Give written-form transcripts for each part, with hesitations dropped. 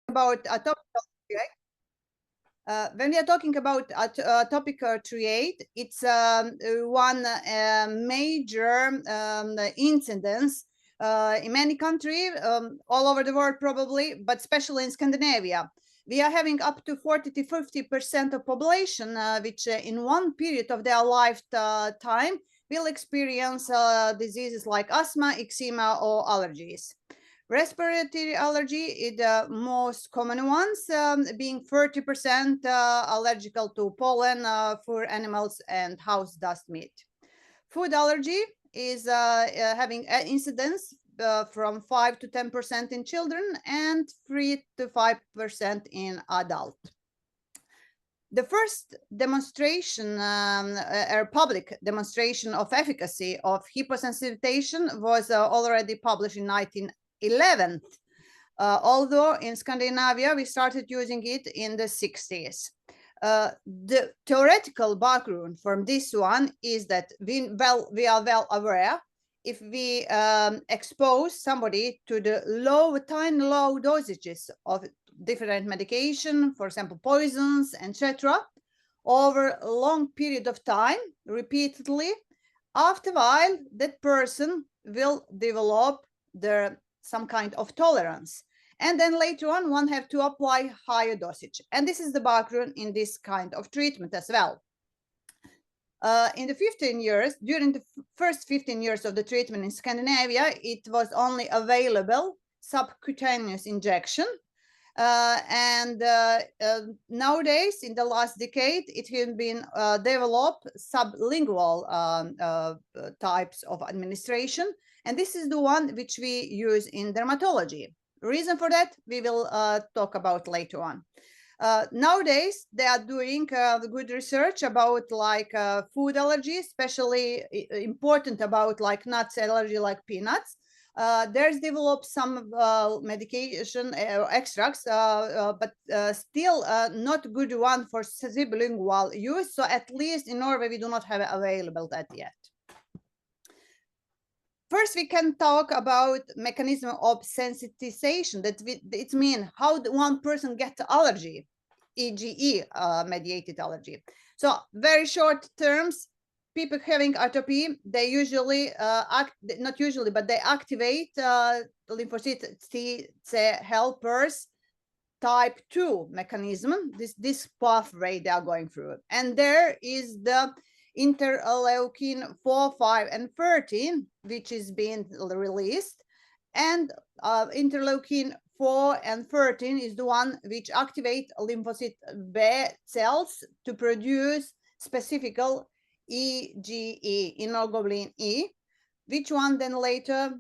about a topic, when we are talking about a topic triade, it's one major incidence in many countries, all over the world probably, but especially in Scandinavia. We are having up to 40 to 50% of population which in one period of their lifetime will experience diseases like asthma, eczema, or allergies. Respiratory allergy is the most common ones, being 30% allergical to pollen, fur animals, and house dust meat. Food allergy is having an incidence from 5 to 10% in children and 3 to 5% in adult. The first demonstration, a public demonstration of efficacy of hyposensitization was already published in 1911, although in Scandinavia we started using it in the 60s. The theoretical background from this one is that we are well aware if we expose somebody to the tiny low dosages of different medication, for example, poisons, etc., over a long period of time, repeatedly, after a while, that person will develop some kind of tolerance. And then later on, one have to apply higher dosage. And this is the background in this kind of treatment as well. In the 15 years, during the first 15 years of the treatment in Scandinavia, it was only available subcutaneous injection. Nowadays, in the last decade, it has been developed sublingual types of administration. And this is the one which we use in dermatology. Reason for that, we will talk about later on. Nowadays, they are doing good research about like food allergy, especially important about like nuts allergy, like peanuts. There's developed some medication extracts, but still not good one for sublingual use. So at least in Norway, we do not have available that yet. First, we can talk about mechanism of sensitization. It means how one person gets allergy, e.g. mediated allergy. So very short terms, people having atopy, they usually not usually, but they activate lymphocyte T helpers type 2 mechanism, this pathway they are going through. And there is the interleukin 4, 5, and 13, which is being released. And interleukin 4 and 13 is the one which activate lymphocyte B cells to produce specific IgE, immunoglobulin E, which one then later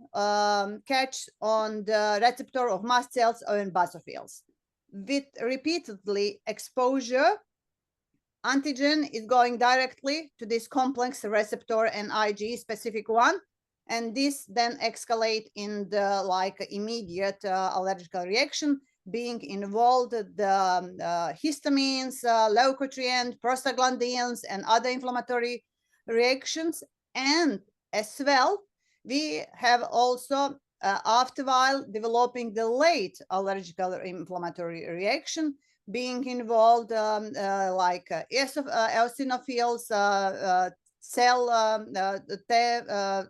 catch on the receptor of mast cells or in basophils. With repeatedly exposure, antigen is going directly to this complex receptor and IgE specific one, and this then escalate in the like immediate allergical reaction, being involved the histamines, leukotriene, prostaglandins, and other inflammatory reactions. And as well, we have also after a while developing the late allergical inflammatory reaction, being involved like eosinophils,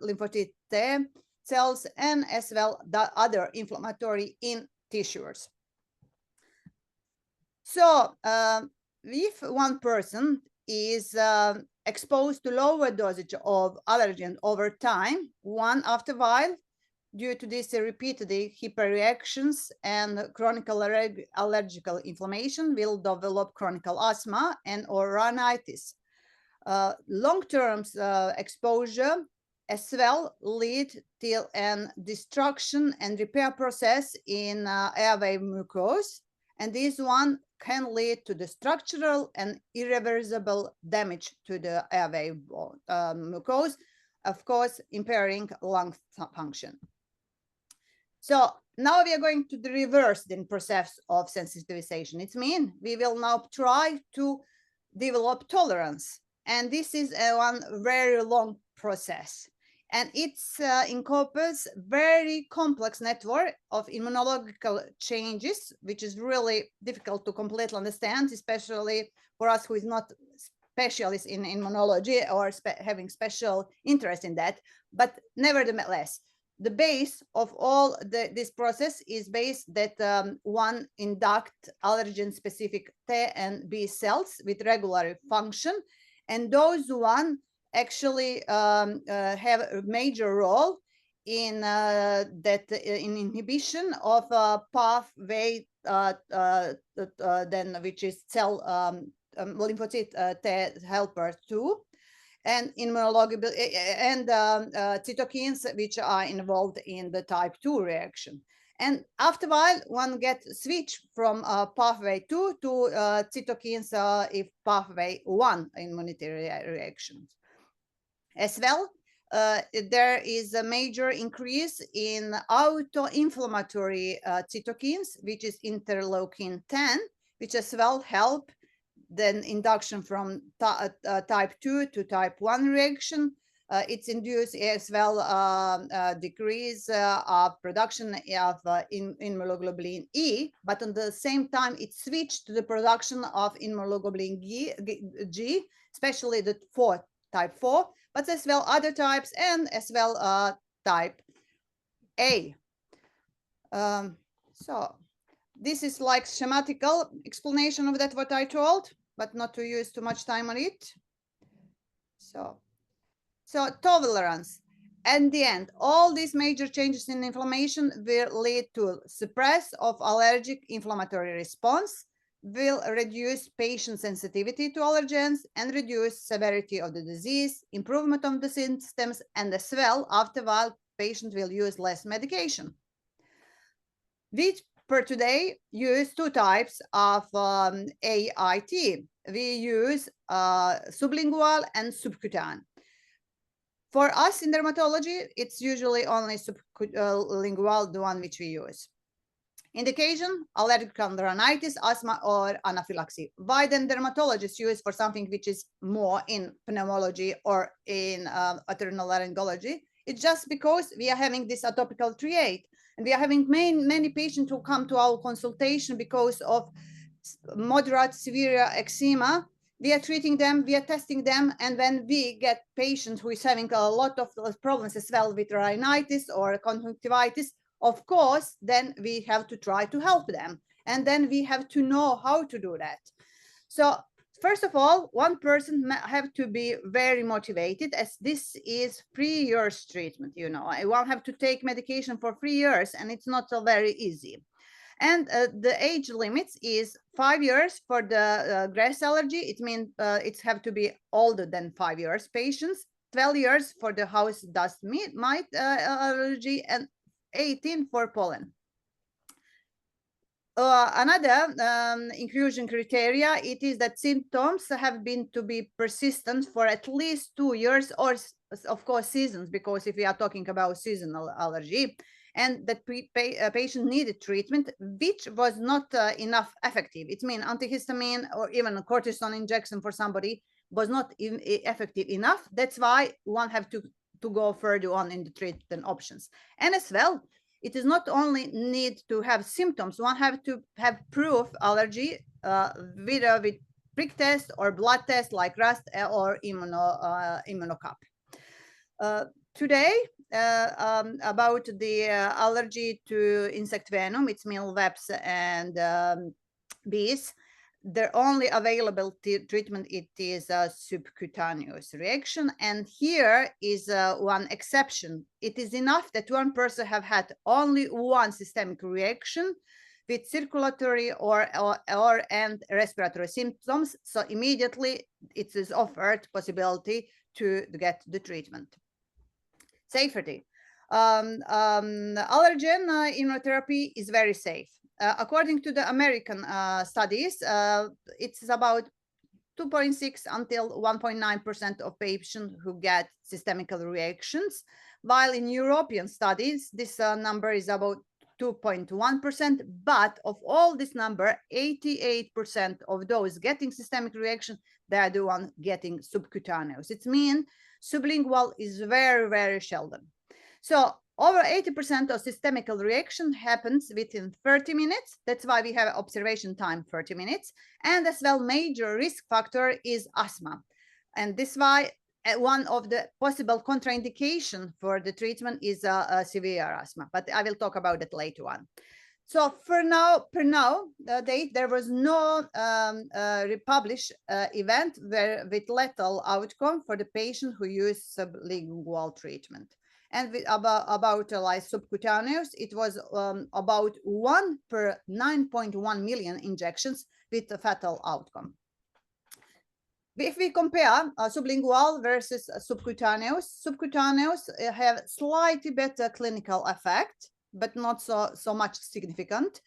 lymphocyte T cells, and as well the other inflammatory in tissues. So if one person is exposed to lower dosage of allergen over time, one after a while, due to this repeated hyperreactions and chronic allergical inflammation, will develop chronic asthma and or rhinitis. Long-term exposure as well lead to an destruction and repair process in airway mucosa, and this one can lead to the structural and irreversible damage to the airway mucosa, of course, impairing lung function. So now we are going to reverse the process of sensitization. It means we will now try to develop tolerance. And this is one very long process. And it's encompasses very complex network of immunological changes, which is really difficult to completely understand, especially for us who is not specialists in immunology or having special interest in that. But nevertheless, the base of all this process is based that one induct allergen-specific T and B cells with regular function, and those one actually have a major role in in inhibition of pathway then which is cell lymphocyte T helper 2 and immunoglobulin and cytokines which are involved in the type 2 reaction. And after a while, one gets switch from pathway 2 to cytokines if pathway 1 immunity reactions. As well, there is a major increase in auto-inflammatory cytokines, which is interleukin 10, which as well help then induction from type 2 to type 1 reaction. It's induced as well decrease of production of immunoglobulin E, but at the same time it switched to the production of immunoglobulin G, especially the type 4, but as well other types and as well type A. So this is like schematical explanation of that what I told, but not to use too much time on it. So tolerance. In the end, all these major changes in inflammation will lead to suppress of allergic inflammatory response, will reduce patient sensitivity to allergens and reduce severity of the disease, improvement of the symptoms, and as well, after a while, patient will use less medication. We per today use two types of AIT. We use sublingual and subcutaneous. For us in dermatology, it's usually only sublingual, the one which we use. Indication, allergic rhinitis, asthma, or anaphylaxis. Why then dermatologists use for something which is more in pneumology or in otolaryngology? It's just because we are having this atopical triad, and we are having many patients who come to our consultation because of moderate severe eczema. We are treating them, we are testing them, and when we get patients who is having a lot of problems as well with rhinitis or conjunctivitis, of course, then we have to try to help them. And then we have to know how to do that. So first of all, one person have to be very motivated, as this is 3 years treatment, you know. I won't have to take medication for 3 years, and it's not so very easy. And the age limits is 5 years for the grass allergy. It means it have to be older than 5 years patients, 12 years for the house dust mite allergy, and 18 for pollen. Another inclusion criteria, it is that symptoms have been to be persistent for at least 2 years, or of course seasons, because if we are talking about seasonal allergy, and that patient needed treatment which was not enough effective. It means antihistamine or even a cortisone injection for somebody was not effective enough. That's why one have to go further on in the treatment options. And as well, it is not only need to have symptoms, one have to have proof allergy with prick test or blood test like RAST or immunocap. Today, about the allergy to insect venom, it's mealworms and bees. The only available treatment, it is a subcutaneous reaction. And here is one exception. It is enough that one person have had only one systemic reaction with circulatory and respiratory symptoms. So immediately it is offered possibility to get the treatment. Safety. Allergen immunotherapy is very safe. According to the American studies, it's about 2.6 until 1.9% of patients who get systemic reactions, while in European studies, this number is about 2.1%, but of all this number, 88% of those getting systemic reaction, they are the one getting subcutaneous. It means Sublingual is very, very shallow. So over 80% of systemic reaction happens within 30 minutes. That's why we have observation time 30 minutes. And as well, major risk factor is asthma. And this is why one of the possible contraindication for the treatment is severe asthma, but I will talk about it later on. So per now, there was no republished event with lethal outcome for the patient who used sublingual treatment. And with about like subcutaneous, it was about 1 per 9.1 million injections with a fatal outcome. If we compare sublingual versus subcutaneous have slightly better clinical effect, but not so much significant.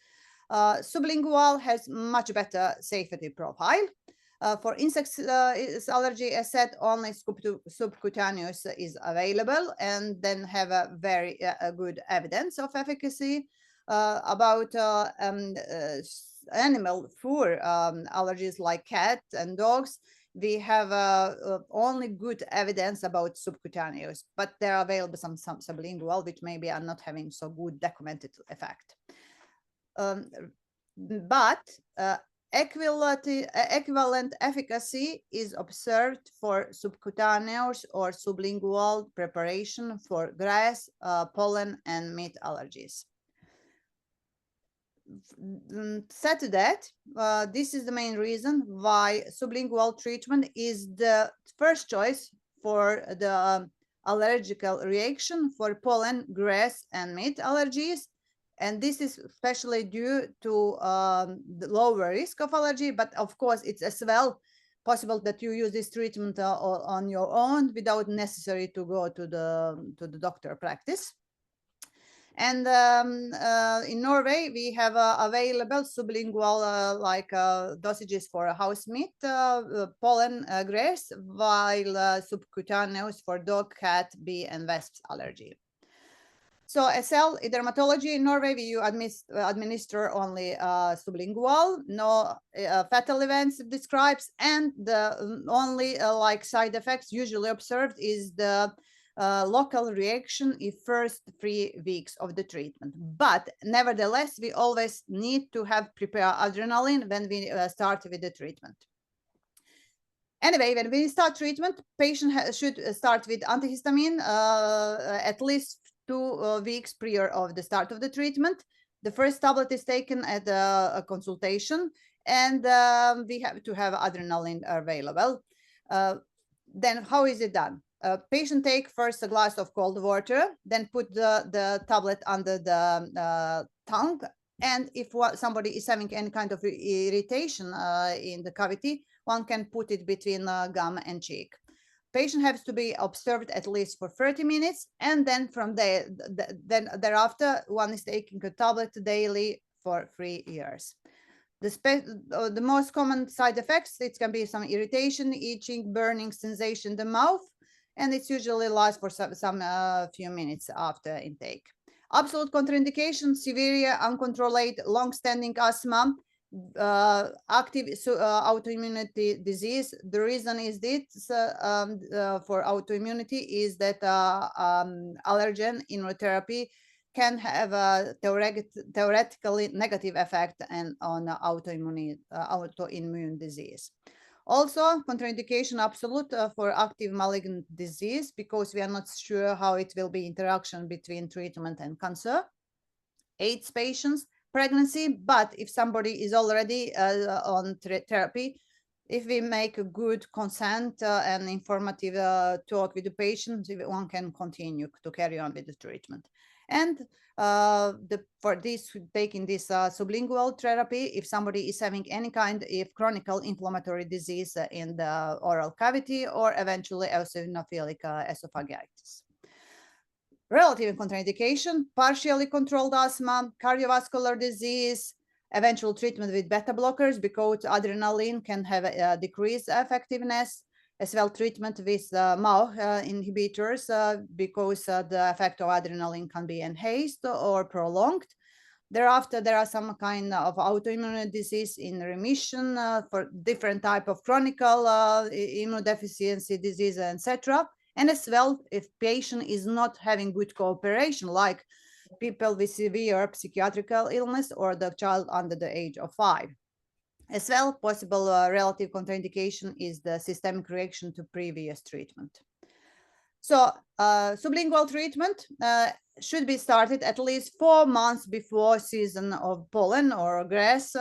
Sublingual has much better safety profile. For insect allergy, as said, only subcutaneous is available, and then have a very good evidence of efficacy. About animal fur allergies like cat and dogs, we have only good evidence about subcutaneous, but there are available some sublingual, which maybe are not having so good documented effect. But equivalent efficacy is observed for subcutaneous or sublingual preparation for grass, pollen, and meat allergies. Said to that, this is the main reason why sublingual treatment is the first choice for the allergical reaction for pollen, grass, and meat allergies. And this is especially due to the lower risk of allergy, but of course it's as well possible that you use this treatment on your own without necessary to go to the doctor practice. And in Norway, we have available sublingual dosages for house meat, pollen, grass, while subcutaneous for dog, cat, bee, and wasps allergy. So SL in dermatology in Norway, we administer only sublingual, no fatal events describes, and the only side effects usually observed is the local reaction in first 3 weeks of the treatment. But nevertheless, we always need to have prepared adrenaline when we start with the treatment. Anyway, when we start treatment, patient should start with antihistamine at least 2 weeks prior of the start of the treatment. The first tablet is taken at a consultation, and we have to have adrenaline available. Then how is it done? Patient take first a glass of cold water, then put the tablet under the tongue. And if somebody is having any kind of irritation in the cavity, one can put it between gum and cheek. Patient has to be observed at least for 30 minutes, and then from there, thereafter, one is taking a tablet daily for 3 years. The most common side effects, it can be some irritation, itching, burning sensation in the mouth, and it usually lasts for some few minutes after intake. Absolute contraindication: severe, uncontrolled, long-standing asthma, active autoimmunity disease. The reason is this for autoimmunity is that allergen immunotherapy can have a theoretically negative effect on autoimmune disease. Also, contraindication absolute for active malignant disease, because we are not sure how it will be interaction between treatment and cancer. AIDS patients, pregnancy, but if somebody is already on therapy, if we make a good consent and informative talk with the patient, one can continue to carry on with the treatment. And for this, taking this sublingual therapy, if somebody is having any kind of chronic inflammatory disease in the oral cavity, or eventually eosinophilic esophagitis. Relative contraindication: partially controlled asthma, cardiovascular disease, eventual treatment with beta blockers because adrenaline can have a decreased effectiveness, as well treatment with MAO inhibitors because the effect of adrenaline can be enhanced or prolonged. Thereafter, there are some kind of autoimmune disease in remission for different type of chronic immunodeficiency disease, etc. And as well, if patient is not having good cooperation, like people with severe psychiatric illness or the child under the age of 5. As well, possible relative contraindication is the systemic reaction to previous treatment. So sublingual treatment should be started at least 4 months before season of pollen or grass.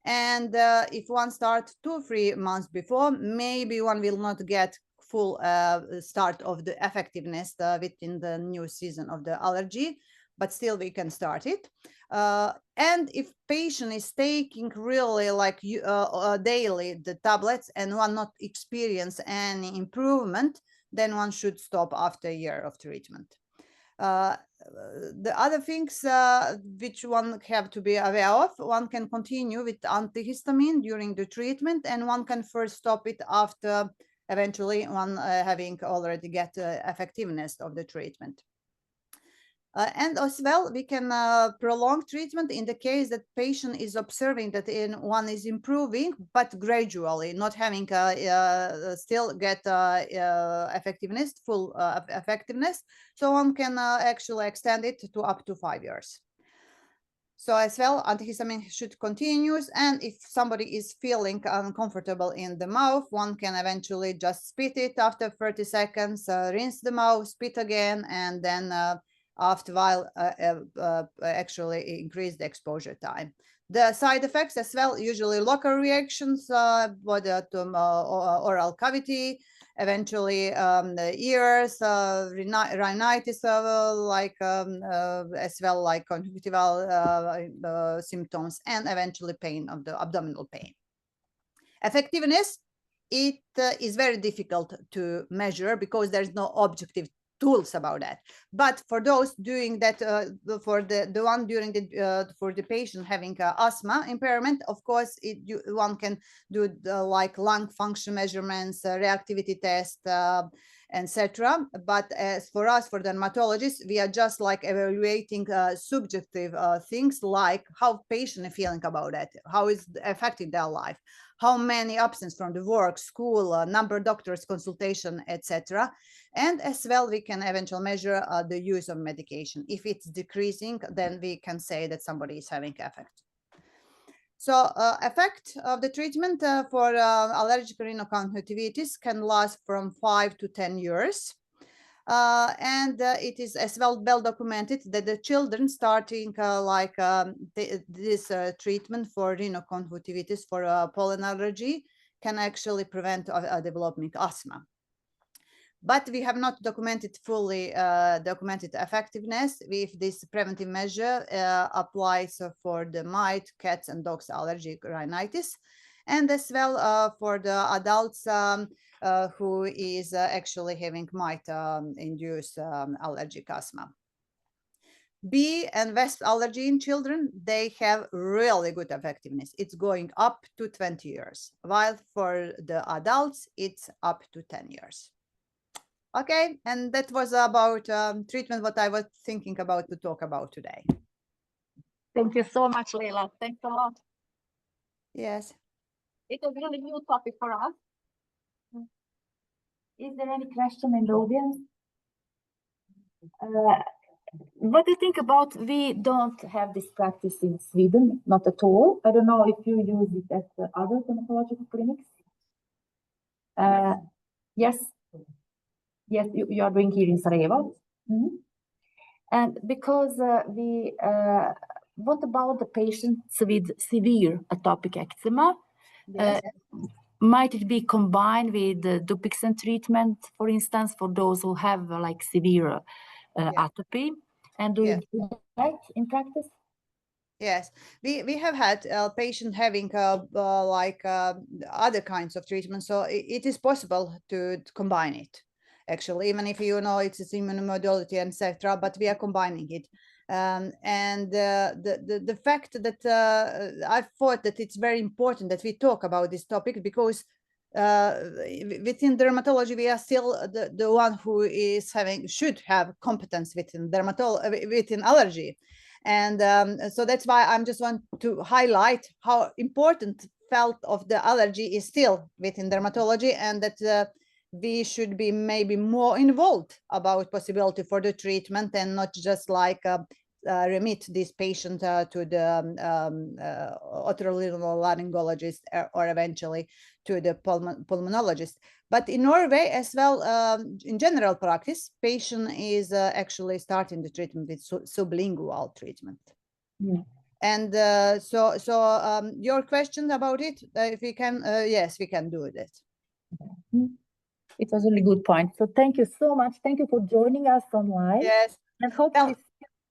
And if one starts 2-3 months before, maybe one will not get full start of the effectiveness within the new season of the allergy, but still we can start it. And if patient is taking really like daily the tablets and one not experience any improvement, then one should stop after a year of treatment. The other things which one have to be aware of, one can continue with antihistamine during the treatment, and one can first stop it after eventually one having already get effectiveness of the treatment. And as well, we can prolong treatment in the case that patient is observing that one is improving, but gradually, not having still get effectiveness, full effectiveness. So one can actually extend it to up to 5 years. So as well, antihistamine should continue, and if somebody is feeling uncomfortable in the mouth, one can eventually just spit it after 30 seconds, rinse the mouth, spit again, and then after a while actually increase the exposure time. The side effects as well, usually local reactions, whether to oral cavity, eventually the ears, rhinitis, as well like conjunctival symptoms, and eventually pain of the abdominal pain. Effectiveness, it is very difficult to measure because there's no objective tools about that. But for those doing that, for the one during the for the patient having asthma impairment, of course, one can do like lung function measurements, reactivity test, etc. But as for us, for dermatologists, we are just like evaluating subjective things like how patient is feeling about it, how is it affecting their life, how many absence from the work, school, number of doctors, consultation, etc. And as well, we can eventually measure the use of medication. If it's decreasing, then we can say that somebody is having effect. So effect of the treatment for allergic rhinoconjunctivitis can last from 5 to 10 years. And it is as well documented that the children starting this treatment for rhinoconjunctivitis for pollen allergy can actually prevent developing asthma. But we have not documented fully documented effectiveness if this preventive measure applies for the mite, cats, and dogs allergic rhinitis, and as well for the adults who is actually having mite-induced allergic asthma. Bee and wasp allergy in children, they have really good effectiveness. It's going up to 20 years, while for the adults, it's up to 10 years. Okay, and that was about treatment, what I was thinking about to talk about today. Thank you so much, Leila. Thanks a lot. Yes. It's a really new topic for us. Is there any question in the audience? What do you think about, we don't have this practice in Sweden, not at all. I don't know if you use it at other dermatological clinics. Yes. Yes, you are doing here in Sarajevo. Mm-hmm. And because what about the patients with severe atopic eczema? Yes. Might it be combined with the Dupixent treatment, for instance, for those who have like severe atopy? And do you do that in practice? Yes, we have had patients having other kinds of treatment, so it is possible to combine it. Actually, even if you know it's immunomodulity, etc., but we are combining it. And the fact that I thought that it's very important that we talk about this topic, because within dermatology we are still the one who is should have competence within within allergy. And so that's why I'm just want to highlight how important field of the allergy is still within dermatology, and that we should be maybe more involved about possibility for the treatment and not just like remit this patient to the otolaryngologist or eventually to the pulmonologist. But in Norway as well, in general practice, patient is actually starting the treatment with sublingual treatment. And your question about it, if we can, yes, we can do that. It was a really good point. So thank you so much. Thank you for joining us online. Yes. And hopefully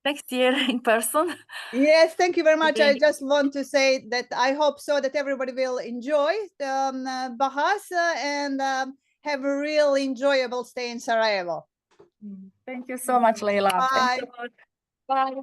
next year in person. Yes, thank you very much. I just want to say that I hope so that everybody will enjoy the BHAAAS and have a real enjoyable stay in Sarajevo. Thank you so much, Leila. Bye. Thank you. Bye.